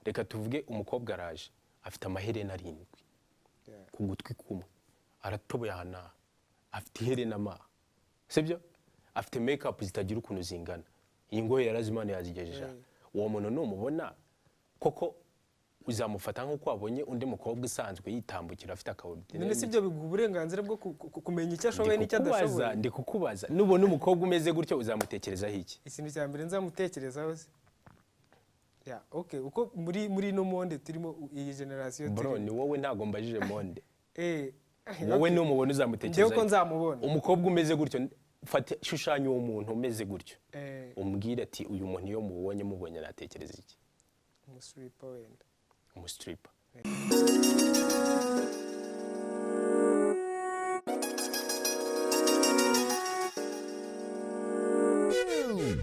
reka tuvuge umukobwa araje afite amaherena 7 ku gutwi kumwe aratoboye hana afite iherena ma sibyo afite makeup zitagira ukuntu zingana iyi ngoye yarazimana yazigejeje uwo muntu numubona koko uzamufata nko wabonye undi mukobwa isanzwe yitambukira afite akawurudine none sibyo biguha uburenganzira bwo kumenya icyo ashoboye n'icyo adashoboye ndi kukubaza nubona umukobwa umeze gutyo uzamutekerezaho iki ikintu cya mbere nzamutekerezaho se ya okay uko muri no monde turimo iyi generation bro ni wowe ntago mbajije monde wowe ni umubona uzamutekerezaho ndeko nzamubona umukobwa umeze gutyo fata shushanya uwo muntu umeze gutyo umbwire ati uyu muntu iyo mubonye natekereza iki umustripper wenda umustripper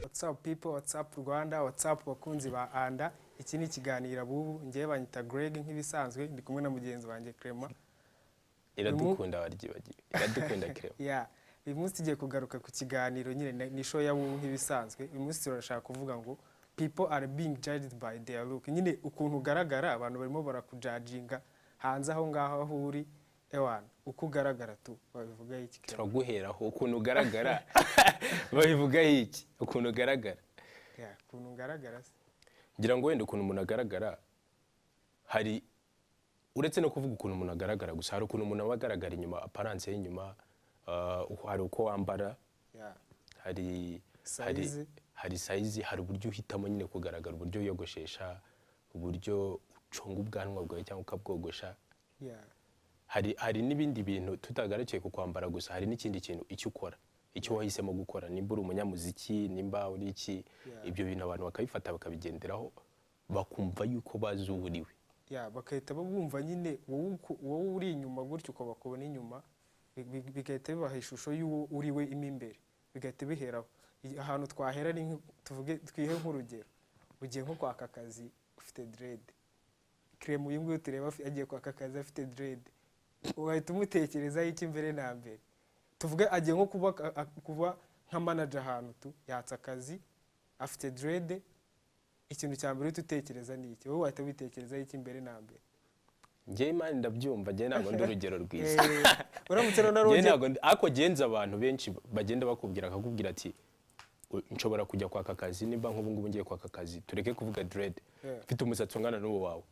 What's up people, what's up Rwanda, what's up bakunzi ba Anda. Iki ni kiganiro abubu ngiye banyita Greg nk'ibisanzwe ndi kumwe na mugenzi wanjye Clement. Iradukunda waryibagiye. Iradukunda Clement. Yeah. Uyu munsi tugiye kugaruka ku kiganiro nyine ni show y'abubu nk'ibisanzwe. Uyu munsi turashaka kuvuga ngo people are being judged by their look. Nyine ukuntu ugaragara abantu barimo barakujudginga hanze aho ngaho aho uri ewana uko ugaragara tu babivuga iki turaguheraho ukuntu ugaragara babivuga iki ukuntu ugaragara ya ukuntu ugaragara ngira ngo wenda ukuntu umuntu agaragara hari uretse no kuvuga ukuntu umuntu agaragara gusa hari ukuntu umuntu abagaragara inyuma apparence y'inyuma hari uko wambara hari size hari uburyo uhitamo nyine kugaragara uburyo yogoshesha uburyo uconga ubwanwa bwawe cyangwa ukabwogosha hari n'ibindi bintu tutagarukiye ku kwambara gusa hari n'ikindi kintu icyo ukora icyo wahisemo gukora nimba uri umunyamuziki nimba uri iki ibyo bintu abantu bakabifata bakabigenderaho bakumva yuko bazuburiwe bakahita babumva nyine wowe uri inyuma gutyo uko bakubona inyuma bigahita bibaha ishusho y'uwo uriwe imbere bigahita biheraho ahantu twahera ni tuvuge twihe nk'urugero ugiye nko kwaka akazi ufite dread Clement uyu nguyu tureba agiye kwaka akazi afite dread uhita umutekerezaho iki mbere na mbere tuvuge agiye nko kuba nka manager ahantu tu yatsa akazi afite dread ikintu cya mbere utekereza ni iki wowe wahita witekerezaho iki mbere na mbere njye imana ndabyumva njye ntabwo ndi urugero rwiza uramutse no narongeye ako genza abantu benshi bagenda bakubwira akakubwira ati nshobora kujya kwaka akazi nimba nk'ubu ngubu ngiye kwaka akazi tureke kuvuga dread mfite umusatsi ungana n'uwo wawe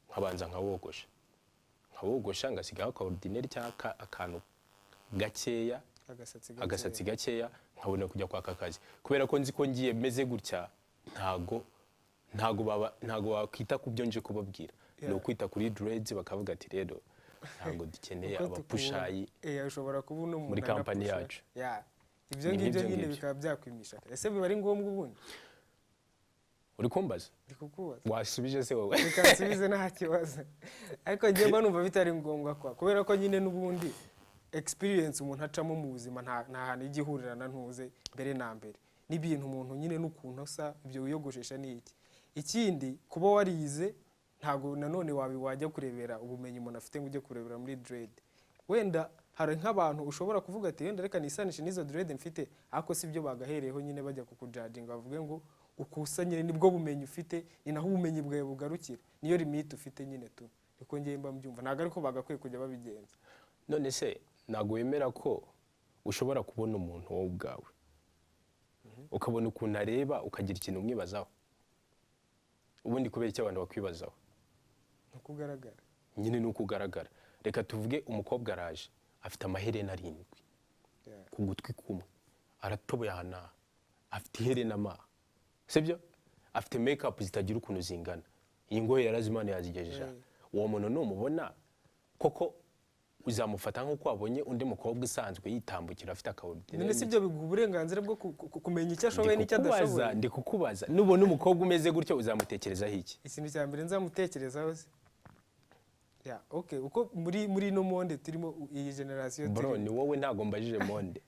nkabanza nkawogosha ngasigaho ka ordinaire cyangwa akantu gakeya agasatsi gakeya nkabona kujya kwaka akazi kubera ko nzi ko ngiye meze gutya ntago wakwita ku byo nje kubabwira no kwita kuri dreads bakavuga ati rero ntago dukeneye abapushayi ushobora kuba uno muri company yacu ibyo ngibyo nyine bikaba byakwimisha ese biba ari ngombwa ubundi uri kumbaza ndikukubaza wasubije se wowe bikansubize nta kibazo ariko ngiye numva bitari ngombwa kubera ko nyine n'ubundi experience umuntu acamo mu buzima nta hantu igihurirana ntuze mbere na mbere n'ibintu umuntu nyine n'ukuntu asa ibyo wiyogoshesha ni iki ikindi kuba warize ntago nanone wajya kurebera ubumenyi umuntu afite ngo ujye kurebera muri dread wenda hari nk'abantu ushobora kuvuga ati wenda reka nisanishe n'izo dread mfite ariko si byo bagahereyeho nyine bajya kukujudginga bavuge ngo ukusanye nibwo bumenyi ufite ni naho ubumenyi bwawe bugarukira niyo limite ufite nyine tu niko ngiye mba mbyumva ntago ariko bagakwiye kujya babigenza none se ntago wemera ko ushobora kubona umuntu wowe ubwawe ukabona ukuntu areba ukagira ikintu umwibazaho ubundi kubera icyo abantu bakwibazaho nuko ugaragara nyine nuko ugaragara reka tuvuge umukobwa araje afite amaherena 7 ku gutwi kumwe aratoboye hana afite iherena ma sibyo afite makeup zitagira ukuntu zingana iyi ngoye yarazimana yazigejeje uwo muntu numubona koko uzamufata nko wabonye undi mukobwa isanzwe yitambukira afite akawurudine none sibyo biguha uburenganzira bwo kumenya icyo ashoboye n'icyo adashoboye ndi kukubaza nubona umukobwa umeze gutyo uzamutekerezaho iki ikintu cya mbere nzamutekerezaho se okay uko muri no monde turimo iyi generation bro ni wowe ntago mbajije monde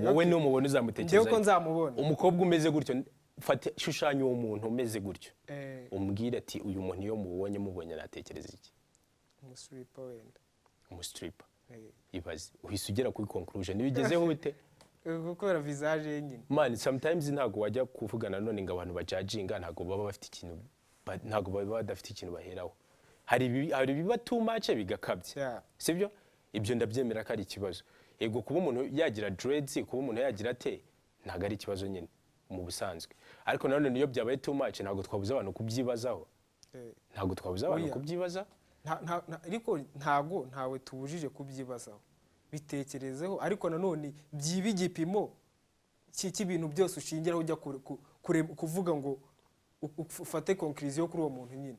wowe ni umubona uzamutekerezaho ndeko nzamubona umukobwa umeze gutyo fata shushanya uwo muntu umeze gutyo umbwire ati uyu muntu iyo mubonye natekereza iki umustripper wenda umustripper ibaze uhise ugera kuri conclusion nibigezeho bite gukora visage nyine man sometimes ntago wajya kuvugana none ngo abantu bajudginga ntago baba bafite ikintu ntabwo baba badafite ikintu baheraho. Hari ibiba too much bigakabye, sibyo? Ibyo ndabyemera ko ari ikibazo. Yego kuba umuntu yagira dreads, kuba umuntu yagira ate, ntabwo ari ikibazo nyine mu busanzwe. Ariko nanone niyo byabaye too much ntabwo twabuza abantu kubyibazaho. Ntabwo twabuza abantu kubyibaza. Ariko ntawe tubujije kubyibazaho. Bitekerezeho, ariko nanone byiba igipimo cy'ibintu byose ushingiraho ujya kuvuga ngo ufate conclusion kuri uwo muntu nyine.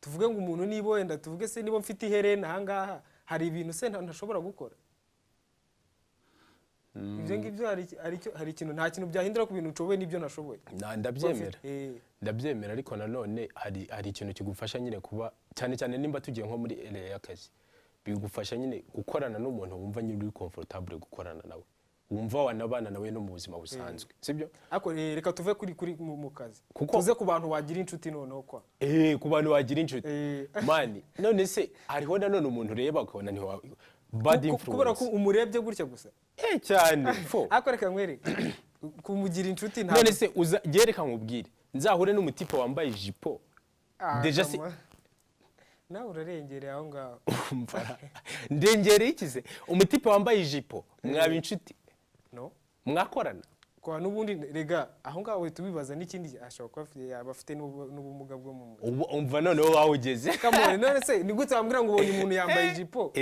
Tuvuge ngo umuntu niba wenda tuvuge se niba mfite iherena ahangaha hari ibintu se ntashobora gukora. Ibyo ngibyo hari ikintu nta kintu byahindura ku bintu nshoboye n'ibyo nashoboye. Ndabyemera ariko nanone hari ikintu kigufasha nyine kuba cyane cyane nimba tugiye nko muri area y'akazi. Bigufasha nyine gukorana n'umuntu wumva nyine uri comfortable gukorana nawe. Wumva wanabana nawe no mu buzima busanzwe, sibyo? Ako reka tuve kuri mu kazi. Tuze ku bantu wagira inshuti noneho kwa. Ku bantu wagira inshuti. Mani, none se hariho nanone umuntu ureba akabona ni bad influence. Kubera ko umurebye gutya gusa. Cyane. Ako reka nkwereke. Kumugira inshuti nta. None se gereka nkubwire. Nzahure n'umutipe wambaye ijipo. Deja se nawe urarengereye aho ngaho. Ndengereye ikize. Umutipe wambaye ijipo mwaba inshuti. No. Mwakorana. Kwa nubundi rega aho ngaho we tubibaza n'ikindi ashobora kuba yaba afite n'ubumuga bwo mu mutwe. Umva none wowe wawugeze. Kamone none se ni gute wambwira ngo ubonye umuntu yambaye ijipo?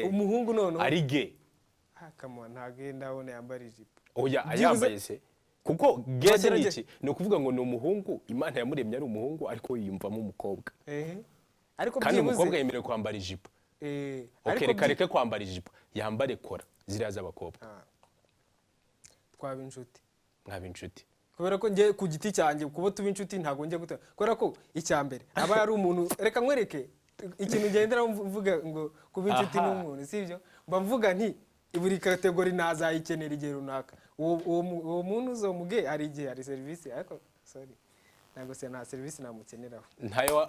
Umuhungu none ari gay. Kamone ntage ndabona yambaye ijipo. Oya ayambaye se. Kuko gay ni iki? No kuvuga ngo ni umuhungu, Imana yamuremye ari umuhungu ariko yiyumvamo umukobwa. Ariko kandi umukobwa yemerewe kwambara ijipo. Ariko reka kwambara ijipo yambare kora ziriya z'abakobwa. Twaba inshuti. Mwaba inshuti. Kubera ko ngiye ku giti cyanjye kuba tuba inshuti ntago njye gutera. Kubera ko icyambere aba yari umuntu reka nkwereke ikintu ngendera mvuga ngo kuba inshuti n'umuntu sivyo mba mvuga nti buri kategori nazayikenera igihe runaka. Uwo muntu uzomuge ari igihe ari service ariko sorry ntago se nta service namukeneraho. Ntayo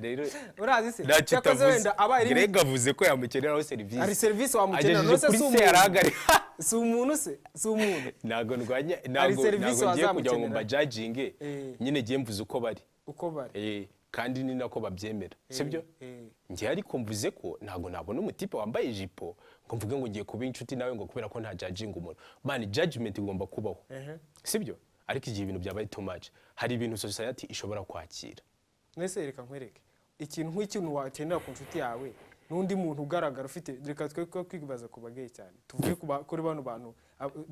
rero urazi se cyakoze wenda abaye Greg avuze ko yamukeneraho service. Ari service wamukenera no se si umuntu se si umuntu. Ntago ndwanya ntago ngiye kujya ngo mbajudging nyine giye mvuze uko bari. Kandi ni nako babyemera sibyo? Ngiye ariko mvuze ko ntago nabona umutipe wambaye ijipo ngo mvuge ngo ngiye kuba inshuti nawe ngo kubera ko nta judging umuntu. Man judgment igomba kubaho. Sibyo? Ariko igihe ibintu byabaye too much hari ibintu society ishobora kwakira. Nese reka nkwereke ikintu nk'ikintu wakenera ku nshuti yawe n'undi muntu ugaragara ufite reka twe kwibaza ku bageye cyane tuvuge kuri bano bantu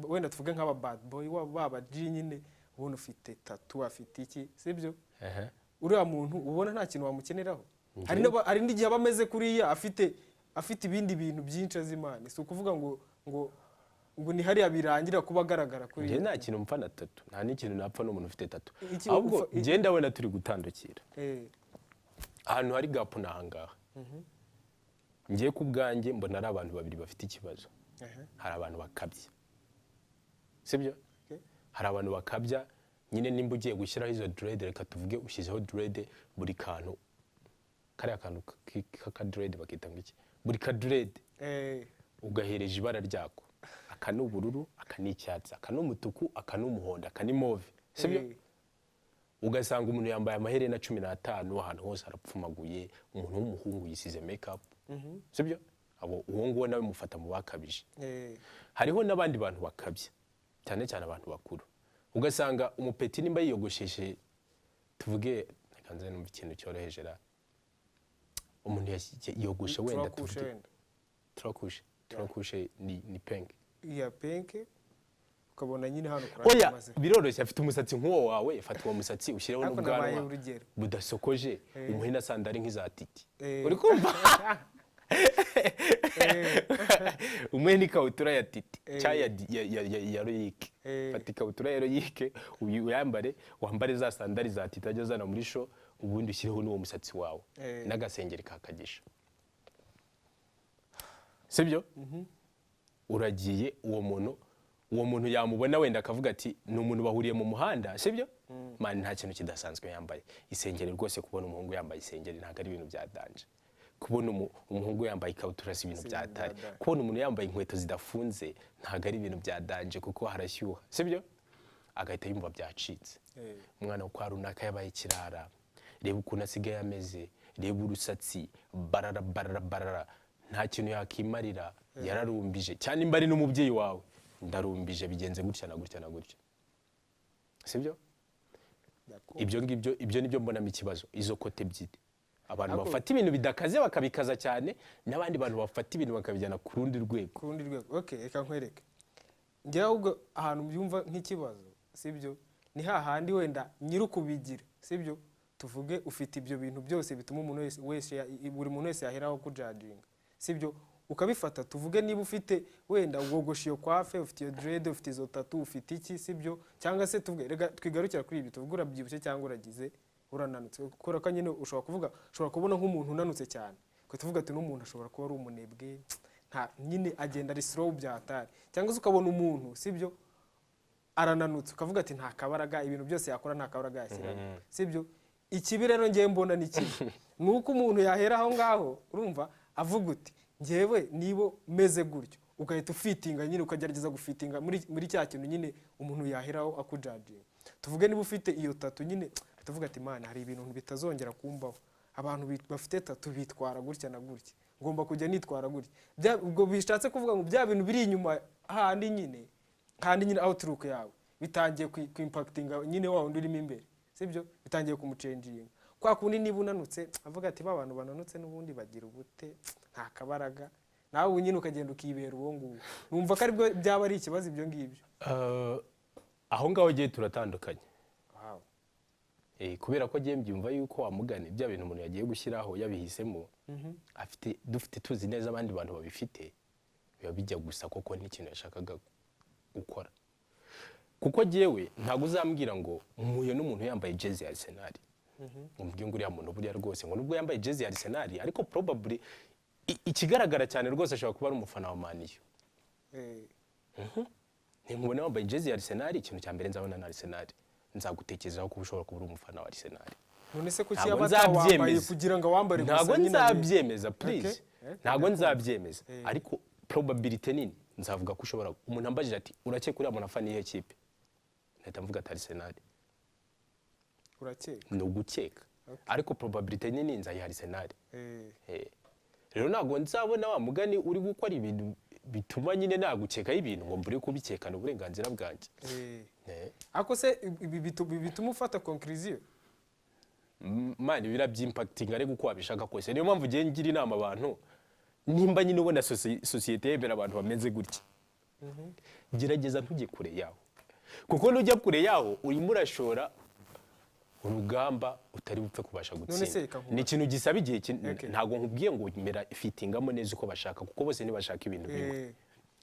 wenda tuvuge nk'aba bad boy baba G nyine ubona ufite tattoo afite iki sibyo? Uriya muntu ubona nta kintu wamukeneraho. Hari n'igihe abameze kuriya afite ibindi bintu byinshi azimana. Si ukuvuga ngo ni hariya birangira kuba agaragara kuri. Nge nta kintu mpfa na tattoo. Nta n'ikintu napfa n'umuntu ufite tattoo. Ahubwo nge ndabona turi gutandukira. Ahantu hari gap nahangaha. Ngiye ku bwanjye mbona ari abantu babiri bafite ikibazo. Hari abantu bakabya. Sibyo? Hari abantu bakabya nyine nimba ugiye gushyiraho izo dread reka tuvuge ushyizeho dread buri kantu. Kariya kantu kaka dread bakita ngiki? Buri ka dread. Ugahereje ibara ryako. Aka ni ubururu, aka ni icyatsi, aka ni umutuku, aka ni umuhondo, aka ni mauve. Sibyo? Ugasanga umuntu yambaye amaherena 15 ahantu hose arapfumaguye, umuntu w'umuhungu yisize makeup. Sibyo? Abo uwo ngo nawe mufata mu bakabije. Hariho n'abandi bantu bakabya. Cyane cyane abantu bakuru. Ugasanga umupeti nimba yiyogosheshe tuvuge nakanze no mu kintu cyoroheje ra. Umuntu yogoshe wenda turakushe ni pink. Iya pink ukabona nyine hano kuranga maze. Biroroshye afite umusatsi nk'uwo wawe fata uwo musatsi ushyireho n'ubwanwa budasokoje umuhina sandari nk'iza titi. Uri kumva? Umwe ni kautura ya titi cyaya ya royike. Fata ikabutura ya royike uyambare wambare za sandari za titi ajya zana muri show ubundi ushyireho n'uwo musatsi wawe n'agasengeri kakagisha. Sibyo? Uragiye uwo muntu yamubona wenda akavuga ati ni umuntu bahuriye mu muhanda sibyo? Man nta kintu kidasanzwe yambaye isengeri rwose kubona umuhungu yambaye isengeri ntago ari ibintu bya danje. Kubona umuhungu yambaye ikabutura si ibintu bya tari. Kubona umuntu yambaye inkweto zidafunze ntago ari ibintu bya danje kuko harashyuha sibyo? agahita yumva byacitse. Umwana kwa runaka yabaye kirara, reba ukuntu asigaye ameze, reba urusatsi barara nta kintu yakimarira, yararumbije cyane imbari n'umubyeyi wawe, ndarumbije bigenze gutya na gutya na gutya. Sibyo? Ibyo nibyo mbonamo ikibazo, izo kote ebyiri. Abantu bafata ibintu bidakaze bakabikaza cyane, n'abandi bantu bafata ibintu bakabijyana ku rundi rwego. Okay, reka nkwereke. Ngira ahubwo ahantu byumva nk'ikibazo, sibyo? Ni hahandi wenda nyirukubigira, sibyo? Tuvuge ufite ibyo bintu byose bituma umuntu wese buri muntu wese yaheraho kujudginga, sibyo? Ukabifata, tuvuge niba ufite wenda ubwogosha iyo kwafe, ufite iyo dread, ufite izo tattoo, ufite iki, sibyo? Cyangwa se tuvuge rega twigarukira kuri ibi, tuvuge urabyibushye cyangwa uragize urananutse, ukora ko nyine ushobora kubona nk'umuntu unanutse cyane, ko tuvuga ati n'umuntu ashobora kuba ari umunebwe, nta nyine agenda ari slow byatari, cyangwa se ukabona umuntu, sibyo? Arananutse ukavuga ati nta kabaraga, ibintu byose yakora nta kabaraga yashyiramo, sibyo? Ikibi rero ngiye mbona ni kibi, nuko umuntu yahera aho ngaho, urumva avuga uti ngewe nibo meze gutyo, ugahita ufitinga nyine ukagerageza gufitinga muri cya kintu nyine umuntu yaheraho akujudginga. Tuvuge niba ufite iyo tattoo nyine tuvuga ati man hari ibintu bitazongera kumbaho, abantu bafite tattoo bitwara gutya na gutya, ngomba kujya nitwara gutya. Ubwo bishatse kuvuga ngo bya bintu biri inyuma handi nyine outlook yawe bitangiye ku impactinga nyine wa wundi urimo imbere, sibyo? Bitangiye kumucenginga. Kwa kundi niba unanutse avuga ati ba bantu bananutse n'ubundi bagira ubute nta kabaraga, nawe nyine ukagenda ukibera uwo nguwo. Numva ko aribwo byaba ari ikibazo ibyo ngibyo. Aho ngaho giye turatandukanye. Kubera ko giye mbyumva yuko wamugane bya bintu umuntu yagiye gushyiraho yabihisemo, dufite tuzi neza abandi bantu babifite, biba bijya gusa koko n'ikintu yashakaga gukora. Kuko jewe ntago uzambwira ngo umuye n'umuntu yambaye jezi ya Arsenal, umbwiye ngo uriya muntu buriya rwose ngo nubwo yambaye jezi ya Arsenal ariko probably ikigaragara cyane rwose ashobora kuba ari umufana wa Man U. Nkubona wambaye jezi ya Arsenal, ikintu cya mbere nzabona na Arsenal, nzagutekerezaho kuba ushobora kuba uri umufana wa Arsenal. None se kuki yabatawaye kugira ngo wambare gusa nyine? Ntago nzabyemeza please, ntago nzabyemeza, ariko probability nini nzavuga ko ushobora. Umuntu ambajije ati urakeka uriya muntu afana iyo kipe, nahita mvuga ati Arsenal. Urakeka? No gukeka, ariko probability nini nzayiha Arsenal. Rero ntago nzabona wa mugani uri gukora ibintu bituma nyine nagukeka y'ibintu ngo mbure kubikekana uburenganzira bwanjye. Ako se bituma ufata conclusion? Mani birabyimpacting ariko uko wabishaka kose. Niyo mpamvu giye ngira inama abantu, nimba nyine ubona societe yemera abantu bameze gutya, gerageza ntujye kure yaho, kuko nujya kure yaho urimo urashora urugamba utari bupfe kubasha gutsinda. Ni ikintu gisaba igihe, ntago nkubwiye ngo mera fitingamo neza uko bashaka, kuko bose ntibashaka ibintu bimwe.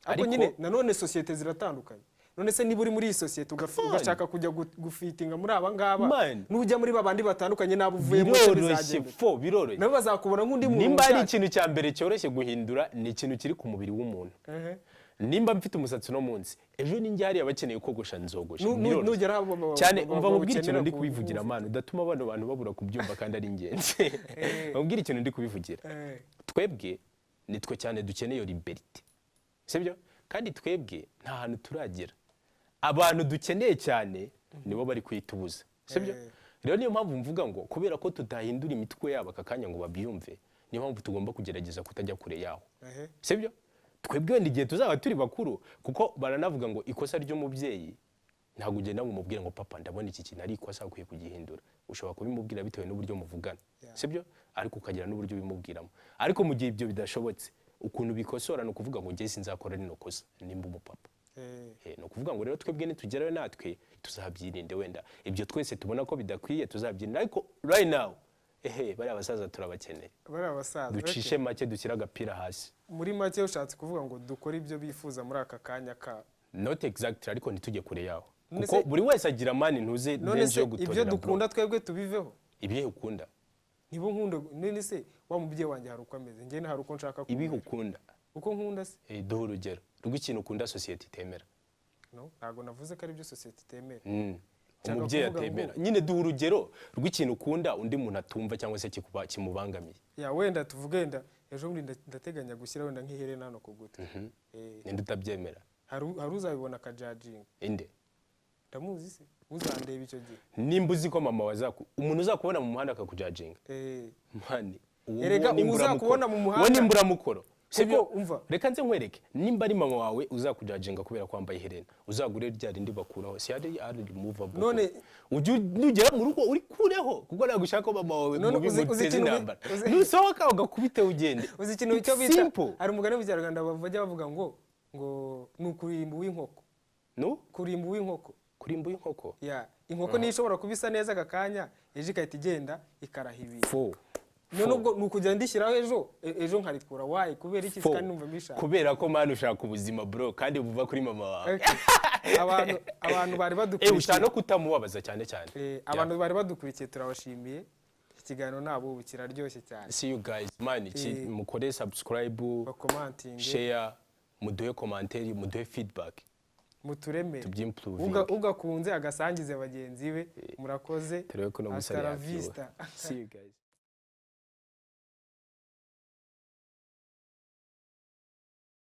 Ariko nyine nanone societe ziratandukanye. None se niba uri muri iyi societe ugashaka kujya gufitinga muri aba ngaba, nujya muri babandi batandukanye nabo uvuye mu bizagenda, biroroshye nabo bazakubona nk'undi muntu. Nimba ari ikintu cya mbere cyoroshye guhindura, ni ikintu kiri ku mubiri w'umuntu. Nimba mfite umusatsi no munsi, ejo ninjye hari abakeneye kogosha nzogosha cyane. Umva mubwira ikintu ndi kubivugira amana, udatuma abantu babura kubyumva kandi ari ingenzi. Mubwira ikintu ndi kubivugira. Twebwe nitwe cyane dukeneye liberté, sibyo? Kandi twebwe nta hantu turagera. Abantu dukeneye cyane nibo bari kwitubuza, sibyo? Rero niyo mpamvu mvuga ngo kubera ko tutahindura imitwe yabo akakanya ngo babyumve, niyo mpamvu tugomba kugerageza kutajya kure yaho, sibyo? Twebwe ndigiye tuzaba turi bakuru, kuko baranavuga ngo ikosa ry'umubyeyi ntago ugenda ngo umubwire ngo papa ndabona iki kintu ari ikosa ukwiye kugihindura. Ushobora kubimubwira bitewe n'uburyo muvugana, sibyo? Ariko ukagira n'uburyo bimubwiramo. Ariko mu gihe ibyo bidashobotse, ukuntu bikosora no kuvuga ngo ngiye sinzakora rino kosa nimba umupapa. No kuvuga ngo rero twebwe nitugerayo natwe tuzabyirinde, wenda ibyo twese tubona ko bidakwiye tuzabyirinde, ariko right now bari abasaza turabakeneye. Bari abasaza ducishe make dushyira agapira hasi. Muri make ushatse kuvuga ngo dukora ibyo bifuza muri aka kanya ka not exactly, ariko ntitujye kure yaho, kuko buri wese agira mani ntuze nenje yo gutorera. Ibyo dukunda twebwe tubiveho. Ibihe ukunda nibo nkunda. None se wa mubyeyi wanjye hari uko ameze, njye hari uko nshaka ko. Ibihe ukunda uko nkunda se duha urugero rw'ikintu ukunda societe itemera. No, ntago navuze ko ari byo societe itemera. Umubyeyi atemera. Nyine duha urugero rw'ikintu ukunda undi muntu atumva cyangwa se kimubangamiye. Wenda tuvugenda ejo muri ndateganya gushyira wenda nk'iherena no kuguta. Ninde utabyemera? Hari uzabibona ka judging. Inde ndamuzi se uzandeba icyo gihe nimba uzi ko mama umuntu uzakubona mu muhanda akakujajinga mani erega uzakubona mu muhanda wo nimbura mukoro sibyo umva reka nze nkwereke nimba ari mama wawe uzakujajinga kubera kwambaye iherena uzagure rya rindi bakuraho si ari removable none ugera mu rugo uri kureho kuko nagushaka ko mama wawe mu bimuteze intambara nusohoka ugakubite ugende uzi ikintu icyo bita hari umugani mu Kinyarwanda bajya bavuga ngo nukurimba w'inkoko kurimba w'inkoko kurimba w'inkoko ya inkoko ni ishobora kubisa neza akakanya ejo ikahita igenda ikarahibi none ubwo nukujya ndishyiraho ejo nkarikura wayi kubera iki kandi numva mbishaka kubera ko mani ushaka ubuzima bro kandi buva kuri mama wawe abantu bari badukurikiye ushaka no kutamubabaza cyane abantu bari badukurikiye turabashimiye ikiganiro nabo ubu kiraryoshye cyane see you guys man mukore subscribe share muduhe commentaire muduhe feedback mutureme tubyimprove ugakunze agasangize bagenzi be murakoze turebe ko no musara vista see you guys